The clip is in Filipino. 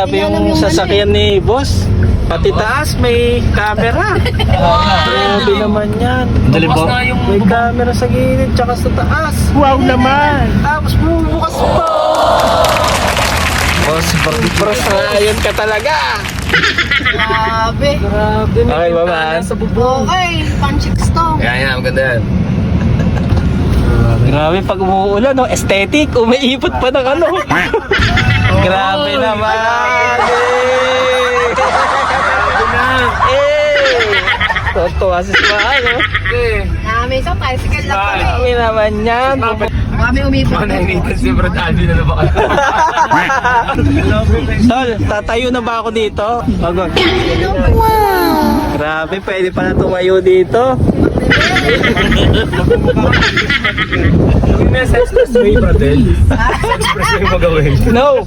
grabe yung sasakyan ni boss. Pati taas may camera. Grabe naman yan. Bukas na yung May camera sa gilid tsaka sa taas. Wow naman! Tapos bubukas pa. Boss, ayun ka talaga. Grabe. Grabe. Okay ba man? Sa bubong. Okay, pang chicks to. Yan, maganda yan. Grabe pag umuulan, no? Aesthetic. Umiipot pa ng ano. Grabe naman. Totoo si Smaan, no? May isang tricycle lang kami. Grabe naman yan. Kami umipot. Nainitan si Brad Alvin na ba kayo? Tol, tatayo na ba ako dito? Bago. Grabe, pwede pa na tumayo dito. Yung nasa expressway, Bradel. Sa expressway mo gawin. No!